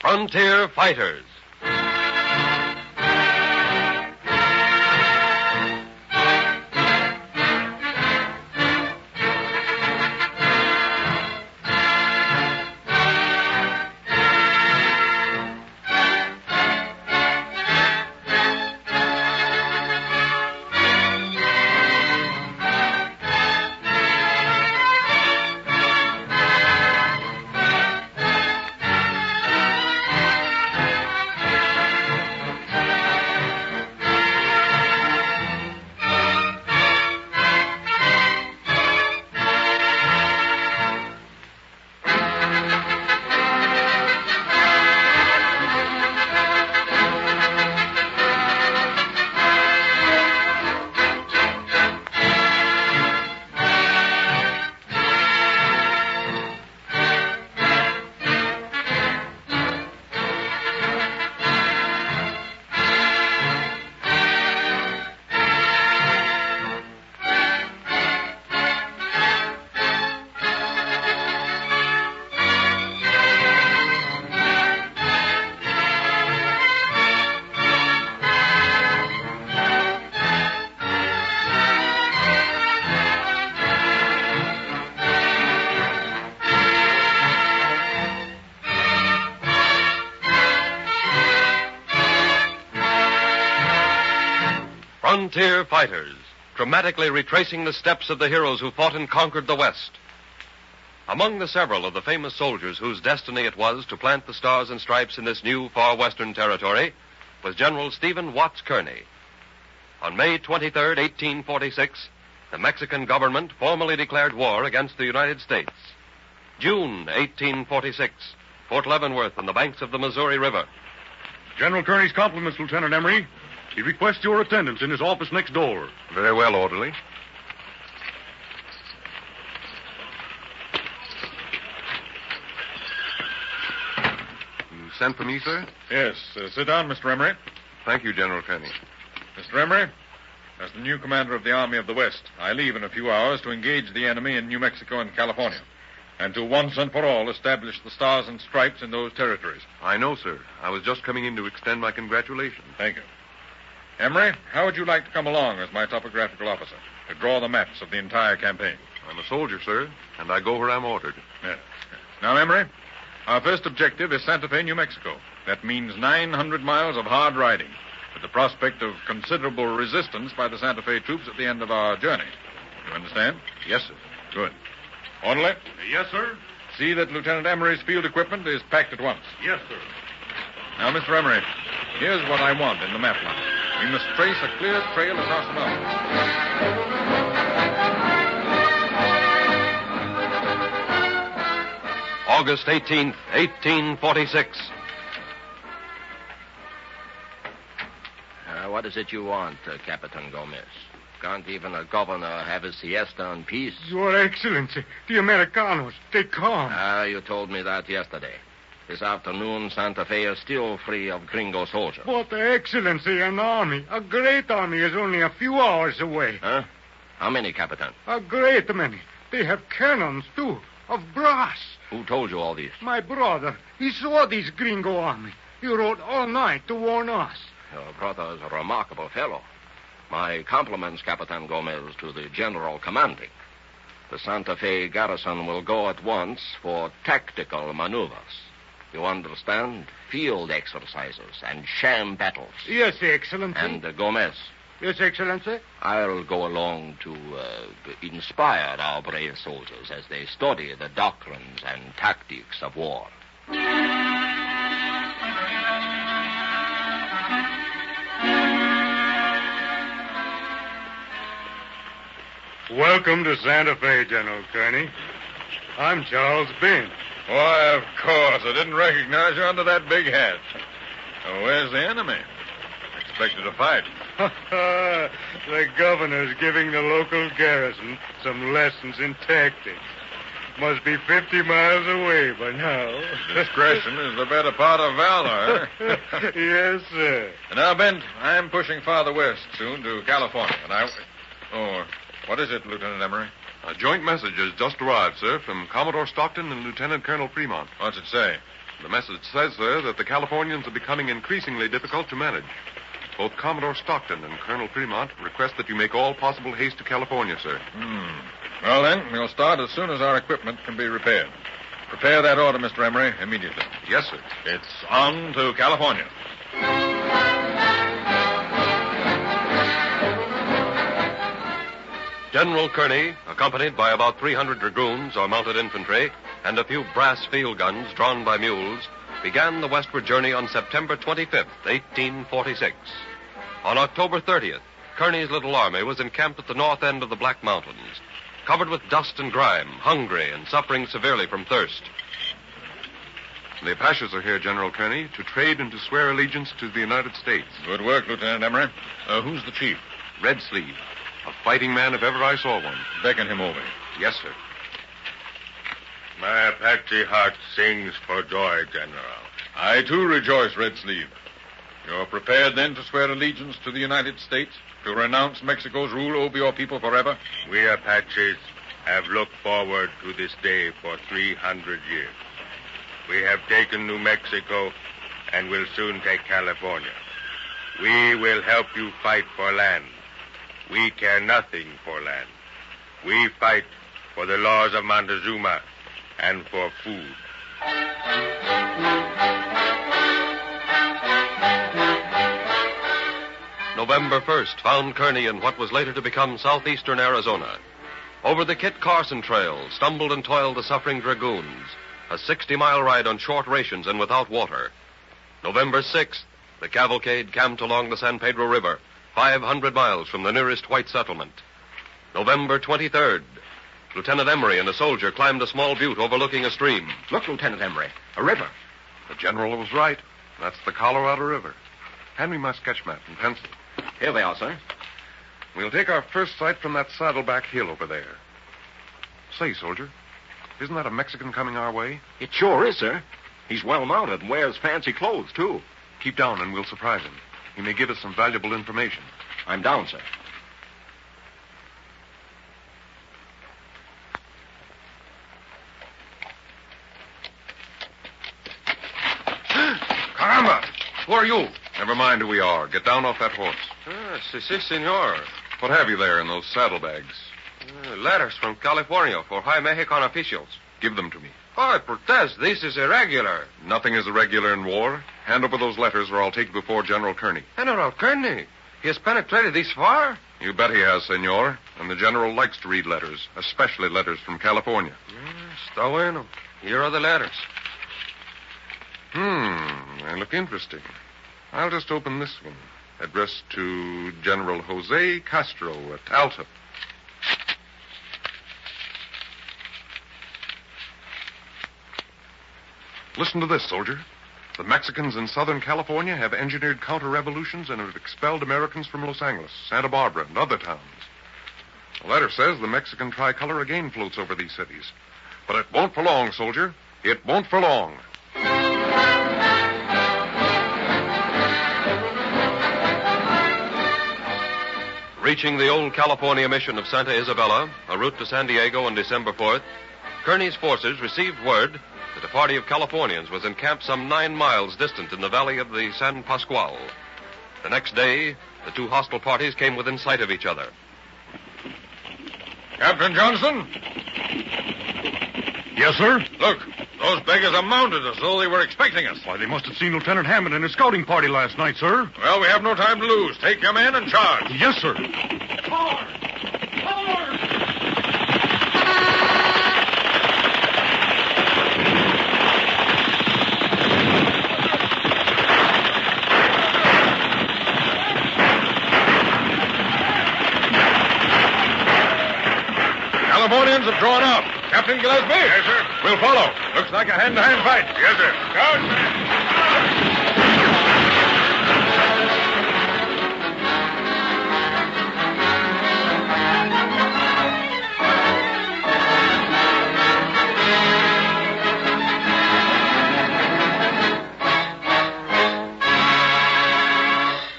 Frontier Fighters. Frontier Fighters, dramatically retracing the steps of the heroes who fought and conquered the West. Among the several of the famous soldiers whose destiny it was to plant the stars and stripes in this new far western territory was General Stephen Watts Kearny. On May 23, 1846, the Mexican government formally declared war against the United States. June 1846, Fort Leavenworth on the banks of the Missouri River. General Kearny's compliments, Lieutenant Emery. He requests your attendance in his office next door. Very well, orderly. You sent for me, sir? Yes. Sit down, Mr. Emery. Thank you, General Kearny. Mr. Emery, as the new commander of the Army of the West, I leave in a few hours to engage the enemy in New Mexico and California, and to once and for all establish the stars and stripes in those territories. I know, sir. I was just coming in to extend my congratulations. Thank you. Emery, how would you like to come along as my topographical officer to draw the maps of the entire campaign? I'm a soldier, sir, and I go where I'm ordered. Yes. Now, Emery, our first objective is Santa Fe, New Mexico. That means 900 miles of hard riding, with the prospect of considerable resistance by the Santa Fe troops at the end of our journey. You understand? Yes, sir. Good. Orderly? Yes, sir. See that Lieutenant Emery's field equipment is packed at once. Yes, sir. Now, Mr. Emery, here's what I want in the map line. We must trace a clear trail across the mountains. August 18th, 1846. What is it you want, Capitan Gomez? Can't even a governor have a siesta in peace? Your Excellency, the Americanos, they come. You told me that yesterday. This afternoon, Santa Fe is still free of gringo soldiers. But, Excellency, an army, a great army, is only a few hours away. Huh? How many, Capitan? A great many. They have cannons, too, of brass. Who told you all this? My brother, he saw this gringo army. He rode all night to warn us. Your brother is a remarkable fellow. My compliments, Capitan Gomez, to the general commanding. The Santa Fe garrison will go at once for tactical maneuvers. You understand? Field exercises and sham battles. Yes, Excellency. And Gomez. Yes, Excellency. I'll go along to inspire our brave soldiers as they study the doctrines and tactics of war. Welcome to Santa Fe, General Kearny. I'm Charles Bent. Why, of course. I didn't recognize you under that big hat. Oh, where's the enemy? Expected to fight. The governor's giving the local garrison some lessons in tactics. Must be 50 miles away by now. Discretion is the better part of valor. Yes, sir. Now, Bent, I'm pushing farther west soon to California, and Oh, what is it, Lieutenant Emery? A joint message has just arrived, sir, from Commodore Stockton and Lieutenant Colonel Fremont. What's it say? The message says, sir, that the Californians are becoming increasingly difficult to manage. Both Commodore Stockton and Colonel Fremont request that you make all possible haste to California, sir. Well, then, we'll start as soon as our equipment can be repaired. Prepare that order, Mr. Emery, immediately. Yes, sir. It's on to California. General Kearny, accompanied by about 300 dragoons or mounted infantry and a few brass field guns drawn by mules, began the westward journey on September 25th, 1846. On October 30th, Kearny's little army was encamped at the north end of the Black Mountains, covered with dust and grime, hungry and suffering severely from thirst. The Apaches are here, General Kearny, to trade and to swear allegiance to the United States. Good work, Lieutenant Emery. Who's the chief? Red Sleeve, a fighting man if ever I saw one. Beckon him over. Yes, sir. My Apache heart sings for joy, General. I, too, rejoice, Red Sleeve. You're prepared, then, to swear allegiance to the United States? To renounce Mexico's rule over your people forever? We Apaches have looked forward to this day for 300 years. We have taken New Mexico and will soon take California. We will help you fight for land. We care nothing for land. We fight for the laws of Montezuma and for food. November 1st found Kearny in what was later to become southeastern Arizona. Over the Kit Carson Trail stumbled and toiled the suffering dragoons, a 60-mile ride on short rations and without water. November 6th, the cavalcade camped along the San Pedro River, 500 miles from the nearest white settlement. November 23rd, Lieutenant Emery and a soldier climbed a small butte overlooking a stream. Look, Lieutenant Emery, a river. The general was right. That's the Colorado River. Hand me my sketch map and pencil. Here they are, sir. We'll take our first sight from that saddleback hill over there. Say, soldier, isn't that a Mexican coming our way? It sure is, sir. He's well mounted and wears fancy clothes, too. Keep down and we'll surprise him. He may give us some valuable information. I'm down, sir. Caramba! Who are you? Never mind who we are. Get down off that horse. Si, senor. What have you there in those saddlebags? Letters from California for high Mexican officials. Give them to me. I protest, this is irregular. Nothing is irregular in war. Hand over those letters or I'll take you before General Kearny. General Kearny? He has penetrated this far? You bet he has, senor. And the general likes to read letters, especially letters from California. Está bueno. Here are the letters. They look interesting. I'll just open this one. Addressed to General Jose Castro at Alta. Listen to this, soldier. The Mexicans in Southern California have engineered counter-revolutions and have expelled Americans from Los Angeles, Santa Barbara, and other towns. The letter says the Mexican tricolor again floats over these cities. But it won't for long, soldier. It won't for long. Reaching the old California mission of Santa Isabela, a route to San Diego on December 4th, Kearny's forces received word that a party of Californians was encamped some 9 miles distant in the valley of the San Pascual. The next day, the two hostile parties came within sight of each other. Captain Johnson? Yes, sir? Look, those beggars are mounted as though they were expecting us. Why, they must have seen Lieutenant Hammond and his scouting party last night, sir. Well, we have no time to lose. Take your men and charge. Yes, sir. Californians have drawn up. Captain Gillespie? Yes, sir. We'll follow. Looks like a hand-to-hand fight. Yes, sir.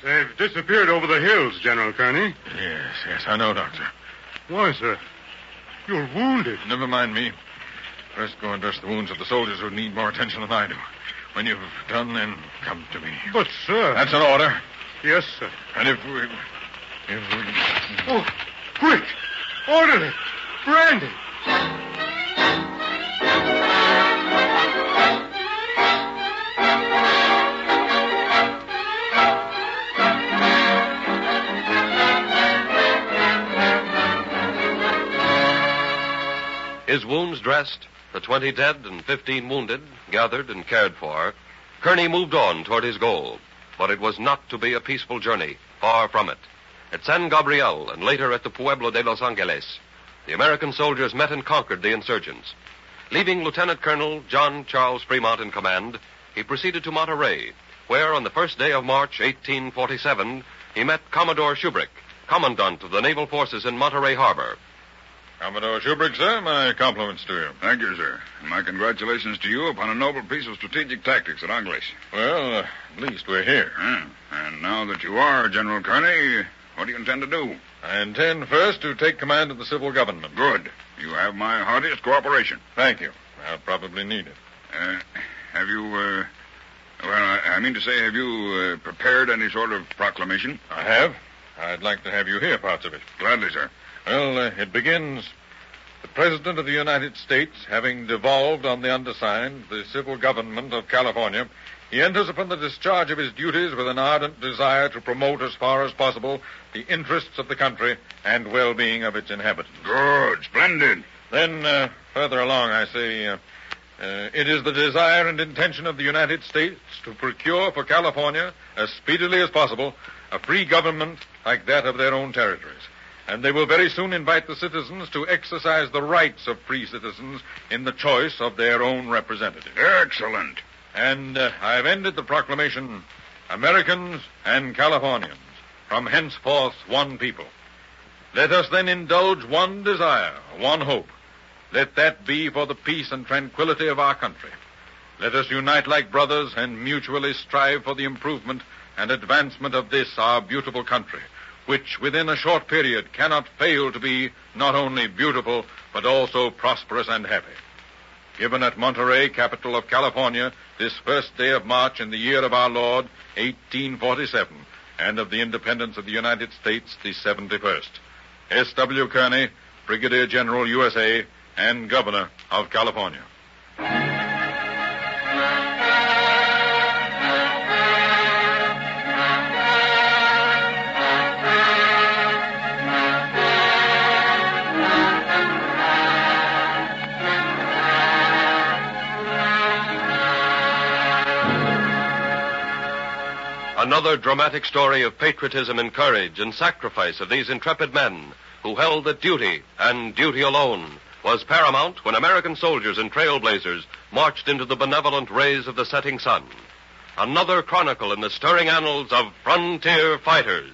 They've disappeared over the hills, General Kearny. Yes, I know, Doctor. Why, sir? You're wounded. Never mind me. First, go and dress the wounds of the soldiers who need more attention than I do. When you've done, then come to me. But, sir... That's an order. Yes, sir. And if we... Oh, quick! Orderly! Brandy! His wounds dressed, the 20 dead and 15 wounded gathered and cared for, Kearny moved on toward his goal. But it was not to be a peaceful journey, far from it. At San Gabriel and later at the Pueblo de Los Angeles, the American soldiers met and conquered the insurgents. Leaving Lieutenant Colonel John Charles Fremont in command, he proceeded to Monterey, where on the first day of March 1847, he met Commodore Shubrick, commandant of the naval forces in Monterey Harbor. Commodore Shubrick, sir, my compliments to you. Thank you, sir. And my congratulations to you upon a noble piece of strategic tactics at Angles. Well, at least we're here. And now that you are General Kearny, what do you intend to do? I intend first to take command of the civil government. Good. You have my heartiest cooperation. Thank you. I'll probably need it. Have you, I mean to say, have you prepared any sort of proclamation? I have. I'd like to have you hear parts of it. Gladly, sir. Well, it begins, the President of the United States, having devolved on the undersigned the civil government of California, he enters upon the discharge of his duties with an ardent desire to promote as far as possible the interests of the country and well-being of its inhabitants. Good, splendid. Then, further along, I say, it is the desire and intention of the United States to procure for California, as speedily as possible, a free government like that of their own territories. And they will very soon invite the citizens to exercise the rights of free citizens in the choice of their own representatives. Excellent. And I've ended the proclamation, Americans and Californians, from henceforth one people. Let us then indulge one desire, one hope. Let that be for the peace and tranquility of our country. Let us unite like brothers and mutually strive for the improvement and advancement of this, our beautiful country, which within a short period cannot fail to be not only beautiful, but also prosperous and happy. Given at Monterey, capital of California, this first day of March in the year of our Lord, 1847, and of the independence of the United States, the 71st. S.W. Kearny, Brigadier General, USA, and Governor of California. Another dramatic story of patriotism and courage and sacrifice of these intrepid men who held that duty, and duty alone, was paramount when American soldiers and trailblazers marched into the benevolent rays of the setting sun. Another chronicle in the stirring annals of frontier fighters.